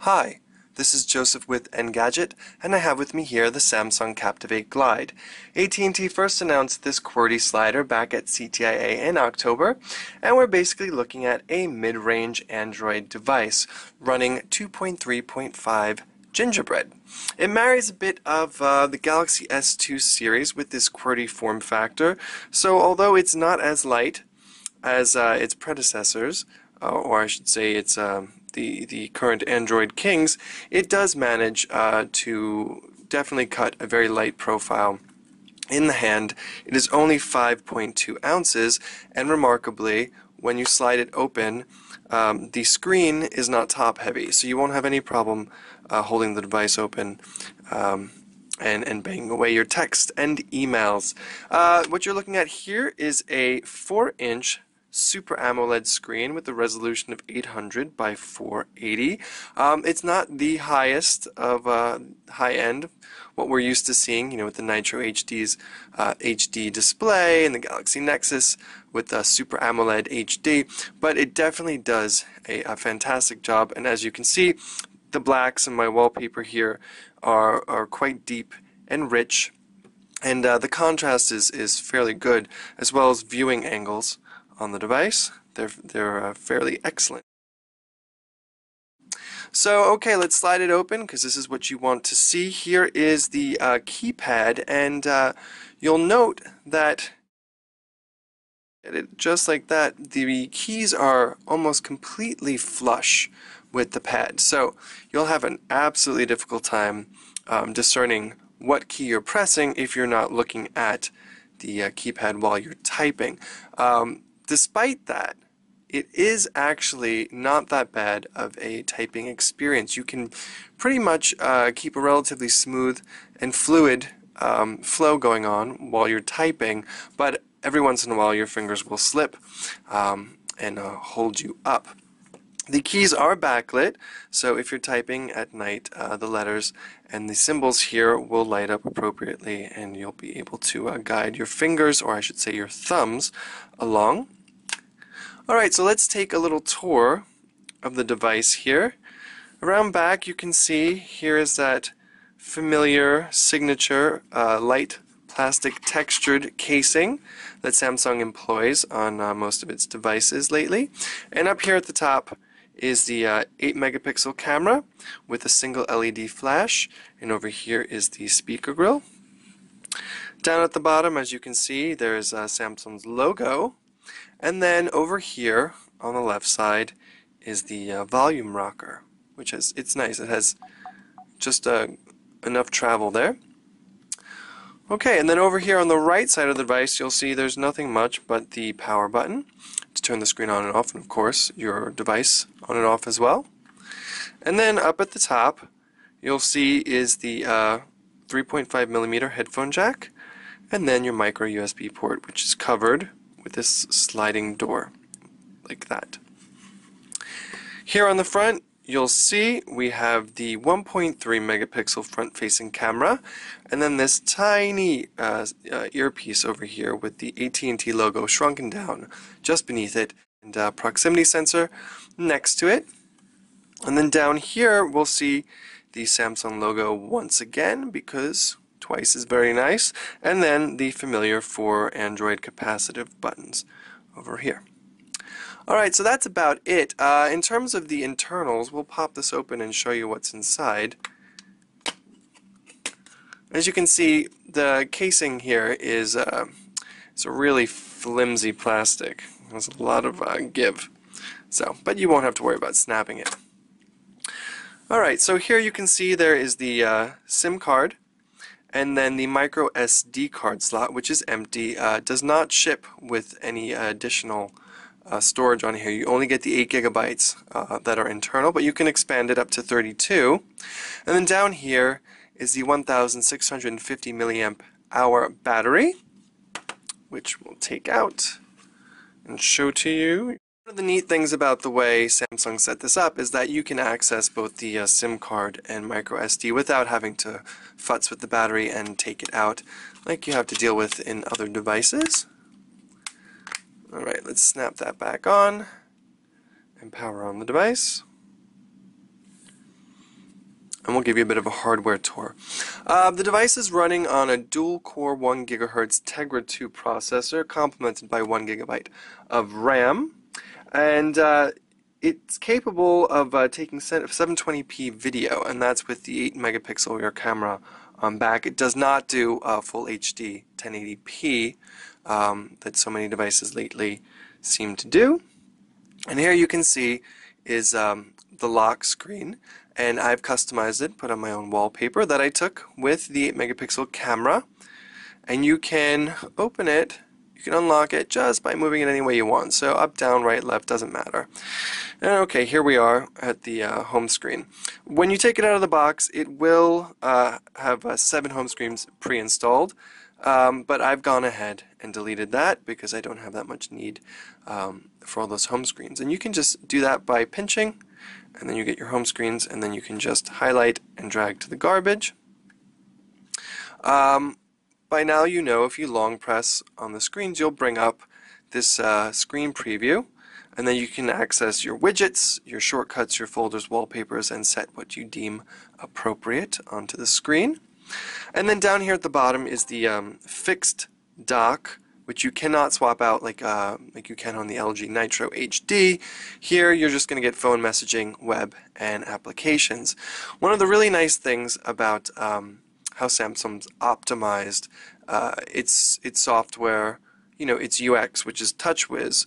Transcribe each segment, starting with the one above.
Hi, this is Joseph with Engadget, and I have with me here the Samsung Captivate Glide. AT&T first announced this QWERTY slider back at CTIA in October, and we're basically looking at a mid-range Android device running 2.3.5 Gingerbread. It marries a bit of the Galaxy S2 series with this QWERTY form factor, so although it's not as light as its predecessors, or I should say its the current Android kings, it does manage to definitely cut a very light profile in the hand. It is only 5.2 ounces, and remarkably, when you slide it open, the screen is not top heavy, so you won't have any problem holding the device open and banging away your text and emails. What you're looking at here is a 4-inch Super AMOLED screen with a resolution of 800 by 480. It's not the highest of high-end, what we're used to seeing, you know, with the Nitro HD's HD display and the Galaxy Nexus with the Super AMOLED HD, but it definitely does a fantastic job. And as you can see, the blacks in my wallpaper here are quite deep and rich, and the contrast is fairly good, as well as viewing angles on the device. They're fairly excellent. So okay, let's slide it open because this is what you want to see. Here is the keypad, and you'll note that just like that, the keys are almost completely flush with the pad. So you'll have an absolutely difficult time discerning what key you're pressing if you're not looking at the keypad while you're typing. Despite that, it is actually not that bad of a typing experience. You can pretty much keep a relatively smooth and fluid flow going on while you're typing, but every once in a while your fingers will slip and hold you up. The keys are backlit, so if you're typing at night, the letters and the symbols here will light up appropriately, and you'll be able to guide your fingers, or I should say your thumbs, along. Alright, so let's take a little tour of the device here. Around back you can see here is that familiar signature light plastic textured casing that Samsung employs on most of its devices lately. And up here at the top is the 8 megapixel camera with a single LED flash, and over here is the speaker grill. Down at the bottom, as you can see, there's Samsung's logo, and then over here on the left side is the volume rocker, which it's nice. It has just enough travel there. Okay, and then over here on the right side of the device, you'll see there's nothing much but the power button to turn the screen on and off, and of course your device on and off as well. And then up at the top you'll see is the 3.5mm headphone jack, and then your micro USB port, which is covered with this sliding door like that. Here on the front you'll see we have the 1.3 megapixel front-facing camera, and then this tiny earpiece over here with the AT&T logo shrunken down just beneath it, and a proximity sensor next to it. And then down here we'll see the Samsung logo once again, because twice is very nice, and then the familiar 4 Android capacitive buttons over here. Alright, so that's about it. In terms of the internals, we'll pop this open and show you what's inside. As you can see, the casing here is it's a really flimsy plastic. There's a lot of give. But you won't have to worry about snapping it. Alright, so here you can see there is the SIM card, and then the micro SD card slot, which is empty, does not ship with any additional storage on here. You only get the 8 gigabytes that are internal, but you can expand it up to 32. And then down here is the 1650 milliamp hour battery, which we'll take out and show to you. One of the neat things about the way Samsung set this up is that you can access both the SIM card and micro SD without having to futz with the battery and take it out like you have to deal with in other devices. Alright, let's snap that back on and power on the device. and we'll give you a bit of a hardware tour. The device is running on a dual-core 1 GHz Tegra 2 processor, complemented by 1 GB of RAM, and it's capable of taking 720p video, and that's with the 8 megapixel rear camera on back. It does not do full HD 1080p that so many devices lately seem to do. And here you can see is the lock screen, and I've customized it, put on my own wallpaper that I took with the 8 megapixel camera, and you can open it, you can unlock it just by moving it any way you want, so up, down, right, left, doesn't matter. And okay, here we are at the home screen. When you take it out of the box, it will have 7 home screens pre-installed, but I've gone ahead and deleted that because I don't have that much need for all those home screens. And you can just do that by pinching, and then you get your home screens, and then you can just highlight and drag to the garbage. By now you know if you long press on the screens, you'll bring up this screen preview, and then you can access your widgets, your shortcuts, your folders, wallpapers, and set what you deem appropriate onto the screen. And then down here at the bottom is the fixed dock, which you cannot swap out like you can on the LG Nitro HD. Here you're just going to get phone messaging, web, and applications. One of the really nice things about how Samsung's optimized its software, its UX, which is TouchWiz,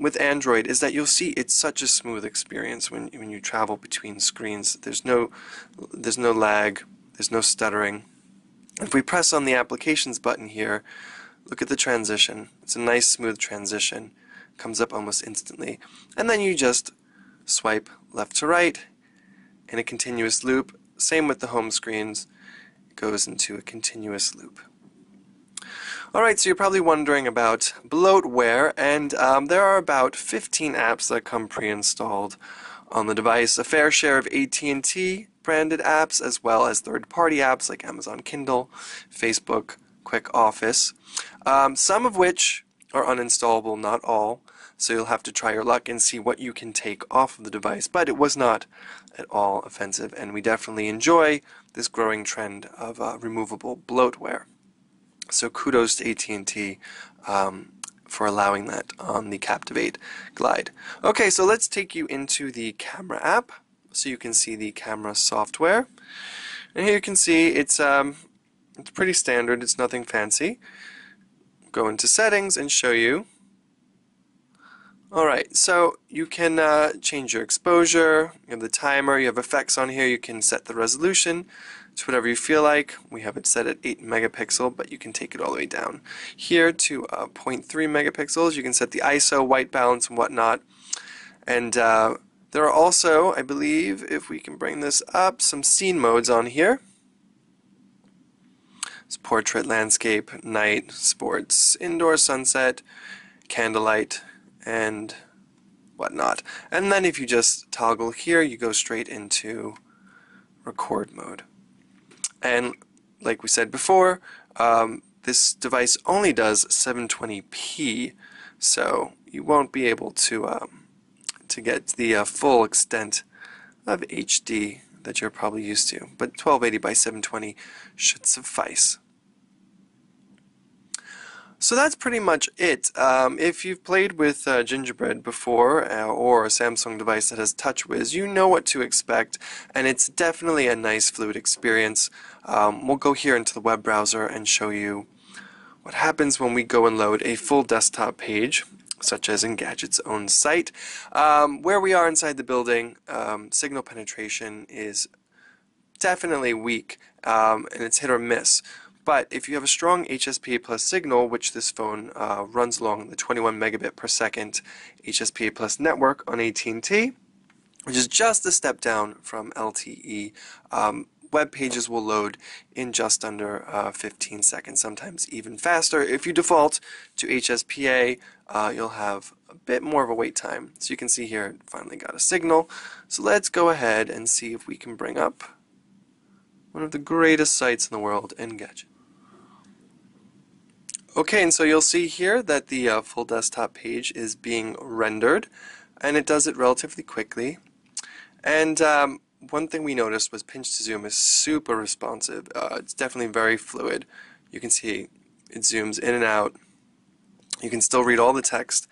with Android, is that you'll see it's such a smooth experience when you travel between screens. There's no lag, there's no stuttering. If we press on the applications button here, look at the transition. It's a nice smooth transition. Comes up almost instantly. And then you just swipe left to right in a continuous loop. Same with the home screens. It goes into a continuous loop. Alright, so you're probably wondering about bloatware, and there are about 15 apps that come pre-installed on the device. A fair share of AT&T branded apps, as well as third-party apps like Amazon Kindle, Facebook, Quick Office, some of which are uninstallable, not all, so you'll have to try your luck and see what you can take off of the device, but it was not at all offensive, and we definitely enjoy this growing trend of removable bloatware. So kudos to AT&T for allowing that on the Captivate Glide. Okay, so let's take you into the camera app so you can see the camera software. And here you can see it's pretty standard, it's nothing fancy. Go into settings and show you. Alright, so you can change your exposure, you have the timer, you have effects on here, you can set the resolution to whatever you feel like. We have it set at 8 megapixel, but you can take it all the way down here to 0.3 megapixels. You can set the ISO, white balance, and whatnot. And there are also, I believe, if we can bring this up, some scene modes on here. It's portrait, landscape, night, sports, indoor, sunset, candlelight, and whatnot. And then if you just toggle here, you go straight into record mode. And like we said before, this device only does 720p, so you won't be able to get the full extent of HD that you're probably used to. But 1280 by 720 should suffice. So that's pretty much it. If you've played with Gingerbread before, or a Samsung device that has TouchWiz, you know what to expect, and it's definitely a nice fluid experience. We'll go here into the web browser and show you what happens when we go and load a full desktop page, such as in Gadget's own site. Where we are inside the building, signal penetration is definitely weak, and it's hit or miss. But if you have a strong HSPA plus signal, which this phone runs along the 21 megabit per second HSPA plus network on AT&T, which is just a step down from LTE, web pages will load in just under 15 seconds, sometimes even faster. If you default to HSPA, you'll have a bit more of a wait time. So you can see here, it finally got a signal. So let's go ahead and see if we can bring up one of the greatest sites in the world, Engadget. Okay, and so you'll see here that the full desktop page is being rendered, and it does it relatively quickly. And one thing we noticed was pinch to zoom is super responsive. It's definitely very fluid. You can see it zooms in and out. You can still read all the text,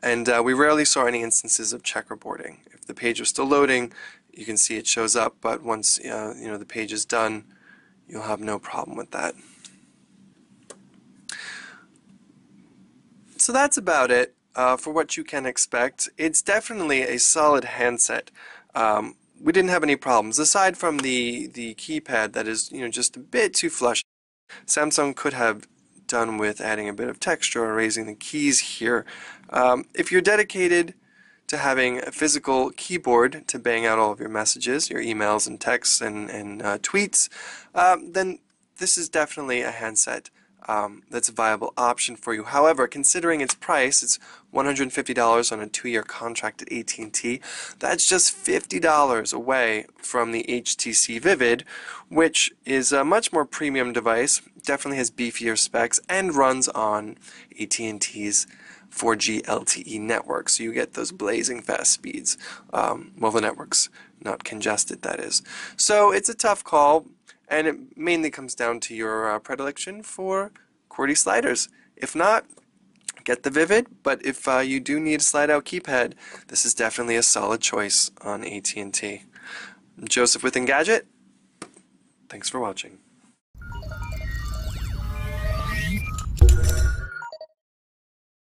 and we rarely saw any instances of checkerboarding. If the page was still loading, you can see it shows up, but once the page is done, you'll have no problem with that. So that's about it for what you can expect. It's definitely a solid handset. We didn't have any problems aside from the keypad that is just a bit too flush. Samsung could have done with adding a bit of texture or raising the keys here. If you're dedicated to having a physical keyboard to bang out all of your messages, your emails and texts and tweets, then this is definitely a handset that's a viable option for you. However, considering its price, it's $150 on a 2-year contract at AT&T. That's just $50 away from the HTC Vivid, which is a much more premium device, definitely has beefier specs, and runs on AT&T's 4G LTE network, so you get those blazing fast speeds. Well, the network's not congested, that is. So it's a tough call, and it mainly comes down to your predilection for QWERTY sliders. If not, get the Vivid, but if you do need a slide-out keypad, this is definitely a solid choice on AT&T. Joseph with Engadget. Thanks for watching.